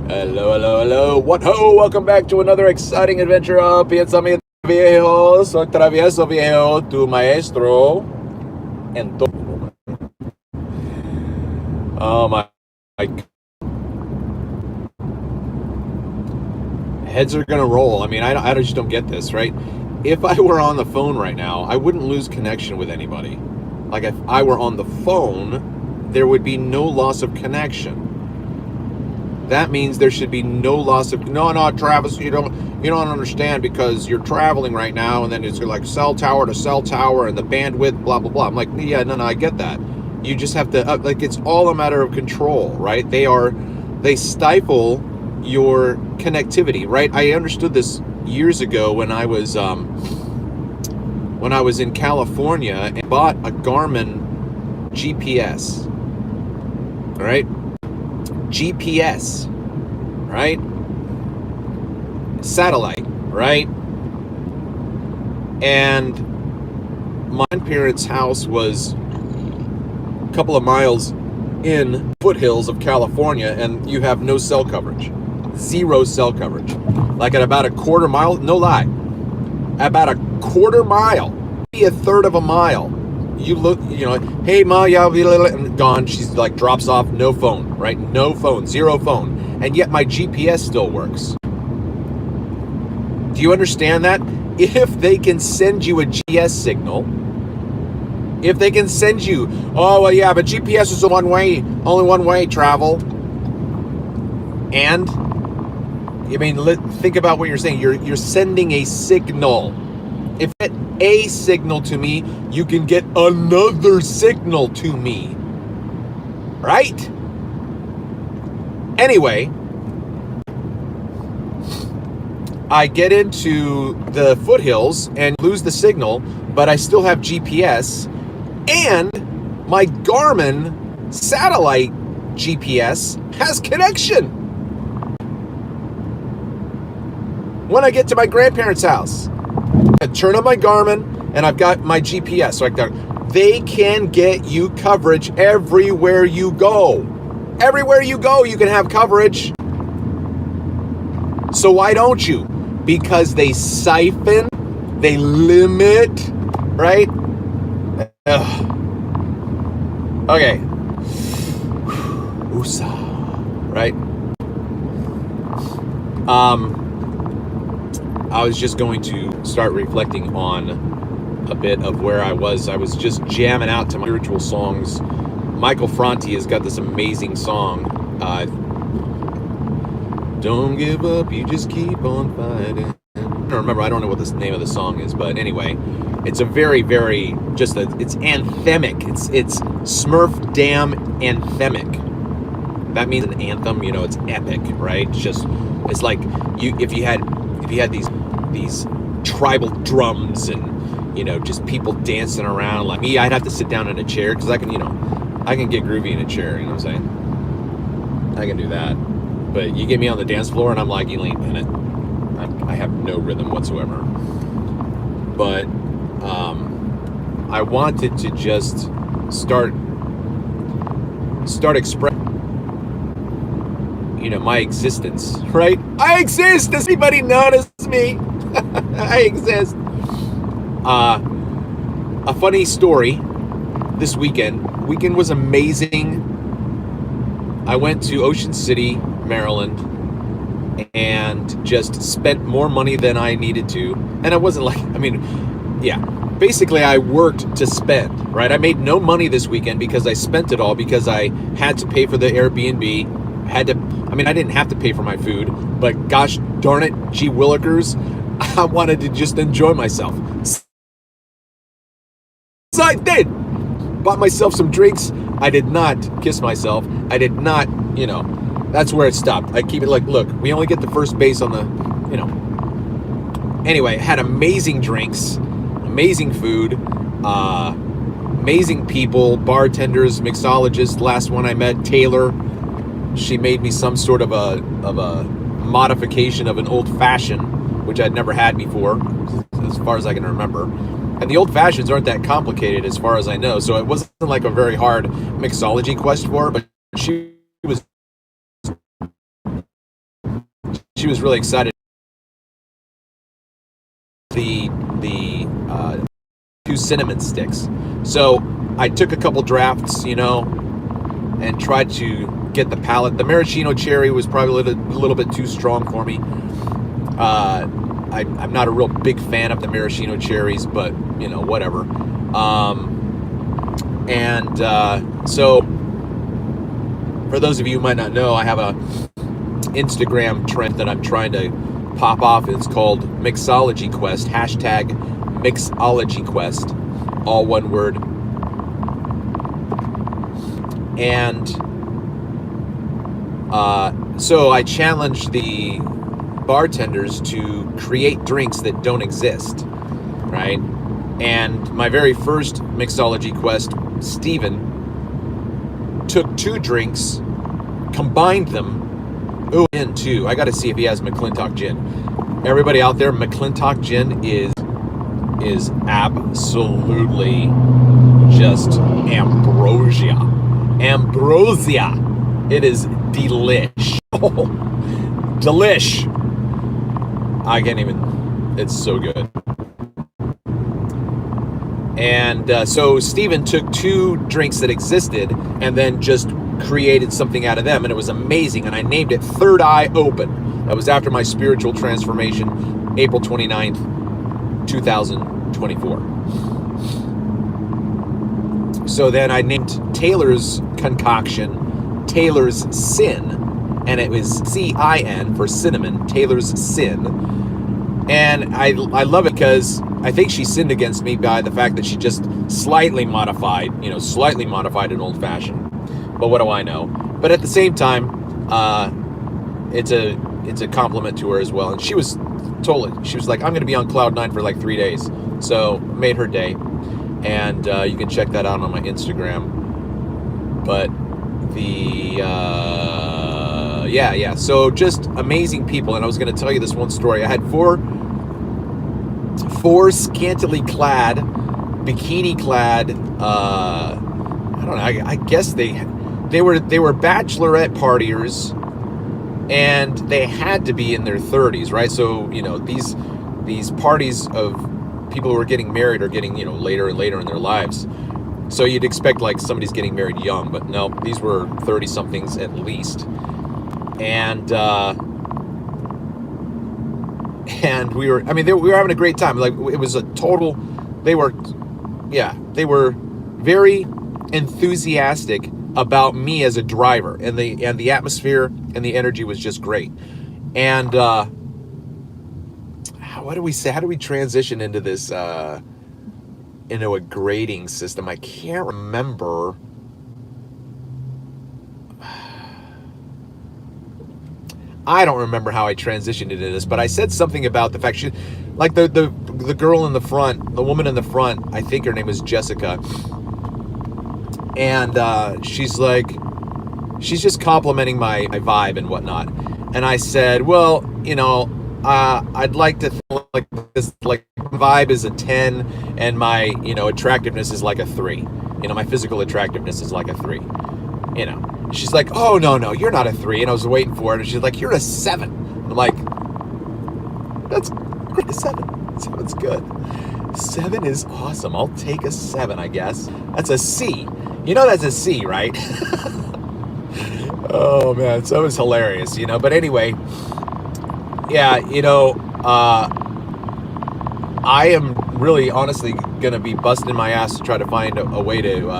Hello, hello, hello. What ho? Welcome back to another exciting adventure of Piénsame Viejo. Soy Travieso Viejo, tu maestro. And oh my heads are gonna roll. I mean, I just don't get this, right? If I were on the phone right now, I wouldn't lose connection with anybody. Like if I were on the phone, there would be no loss of connection. That means there should be no loss of no, Travis, you don't understand because you're traveling right now and then it's like cell tower to cell tower and the bandwidth, blah blah blah. I'm like, yeah, no, I get that. You just have to like it's all a matter of control, right? They stifle your connectivity, right? I understood this years ago when I was in California and bought a Garmin GPS. All right? GPS, right? Satellite, right? And my grandparents' house was a couple of miles in foothills of California, and you have no cell coverage. Zero cell coverage. Like at about a quarter mile, no lie, about a quarter mile, maybe a third of a mile, you look, hey ma, yeah, and gone. She's like drops off, no phone, right? No phone, zero phone, and yet my GPS still works. Do you understand that? If they can send you a GPS signal, if they can send you, oh well, yeah, but GPS is only one way travel, and I mean, think about what you're saying. You're sending a signal. If you get a signal to me, you can get another signal to me. Right? Anyway, I get into the foothills and lose the signal, but I still have GPS, and my Garmin satellite GPS has connection. When I get to my grandparents' house, I turn on my Garmin and I've got my GPS. So they can get you coverage everywhere you go. Everywhere you go, you can have coverage. So why don't you? Because they siphon, they limit, right? Ugh. Okay. Usa, right? I was just going to start reflecting on a bit of where I was. I was just jamming out to my spiritual songs. Michael Franti has got this amazing song. Don't give up, you just keep on fighting. I don't remember, I don't know what the name of the song is, but anyway, it's a very, very, it's anthemic. It's Smurf damn anthemic. That means an anthem, it's epic, right? It's like if you had these tribal drums and just people dancing around. Like me, I'd have to sit down in a chair because I can get groovy in a chair, you know what I'm saying? I can do that. But you get me on the dance floor and I'm like Elaine Bennett. I have no rhythm whatsoever. But I wanted to just start expressing my existence, right? I exist. Does anybody notice me? I exist. A funny story. This weekend was amazing. I went to Ocean City, Maryland, and just spent more money than I needed to. And I wasn't like, basically I worked to spend, right? I made no money this weekend because I spent it all because I had to pay for the Airbnb. I didn't have to pay for my food, but gosh darn it, gee willikers, I wanted to just enjoy myself. So I did. Bought myself some drinks. I did not kiss myself. I did not, that's where it stopped. I keep it like, look, we only get the first base on the, Anyway, had amazing drinks, amazing food, amazing people, bartenders, mixologists. Last one I met, Taylor. She made me some sort of a modification of an old fashioned, which I'd never had before, as far as I can remember. And the old fashions aren't that complicated as far as I know, so it wasn't like a very hard mixology quest for her, but she was she was really excited. The 2 cinnamon sticks. So I took a couple drafts, and tried to get the palate. The maraschino cherry was probably a little bit too strong for me. I'm not a real big fan of the maraschino cherries, but whatever. So for those of you who might not know, I have a Instagram trend that I'm trying to pop off. It's called Mixology Quest, hashtag Mixology Quest, all one word. And so I challenged the bartenders to create drinks that don't exist, right? And my very first Mixology Quest, Steven, took 2 drinks, combined them. Oh, gin too. I got to see if he has McClintock gin. Everybody out there, McClintock gin is absolutely just ambrosia. Ambrosia. It is delish. Delish. I can't even. It's so good. And so Steven took 2 drinks that existed and then just created something out of them, and it was amazing. And I named it Third Eye Open. That was after my spiritual transformation, April 29th, 2024. So then I named Taylor's concoction Taylor's Sin, and it was C-I-N for cinnamon, Taylor's Sin. And I love it because I think she sinned against me by the fact that she just slightly modified an old fashioned. But what do I know? But at the same time, it's a compliment to her as well. And she was like, I'm going to be on cloud 9 for like 3 days. So made her day. And you can check that out on my Instagram. But so just amazing people. And I was going to tell you this one story. I had four scantily clad, bikini clad, I don't know, I guess they were bachelorette partiers, and they had to be in their 30s, right? So these parties of people who are getting married are getting later and later in their lives. So you'd expect like somebody's getting married young, but no, these were 30 somethings at least. And we were having a great time. Like, it was a total, they were very enthusiastic about me as a driver, and the atmosphere and the energy was just great. And what do we say? How do we transition into this into a grading system? I can't remember. I don't remember how I transitioned into this, but I said something about the fact like the girl in the front, the woman in the front, I think her name was Jessica, and she's just complimenting my vibe and whatnot. And I said, well, I'd like to feel like this, like, vibe is a 10, and my attractiveness is like a 3. My physical attractiveness is like a 3. She's like, oh, no, you're not a 3. And I was waiting for it. And she's like, you're a 7. I'm like, that's great. 7. 7's good. 7 is awesome. I'll take a 7, I guess. That's a C. That's a C, right? Oh, man. So it was hilarious, But anyway, yeah, I am really, honestly, going to be busting my ass to try to find a way to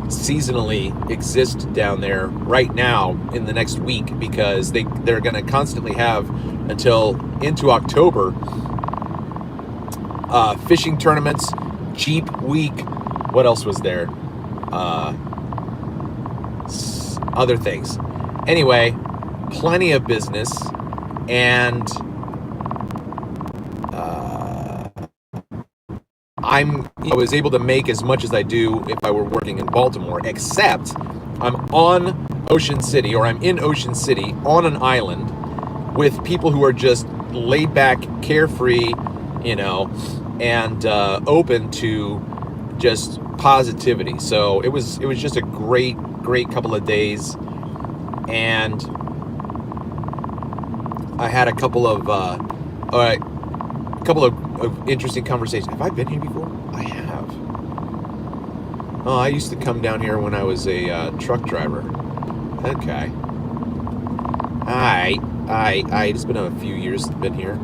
seasonally exist down there right now in the next week, because they're going to constantly have until into October fishing tournaments, Jeep Week. What else was there? Other things. Anyway, plenty of business, and I was able to make as much as I do if I were working in Baltimore, except I'm on Ocean City, or I'm in Ocean City on an island with people who are just laid back, carefree, and open to just positivity. So it was just a great couple of days, and I had a couple of of interesting conversations. Have I been here before? I have. Oh, I used to come down here when I was a truck driver. Okay. It's been a few years been here.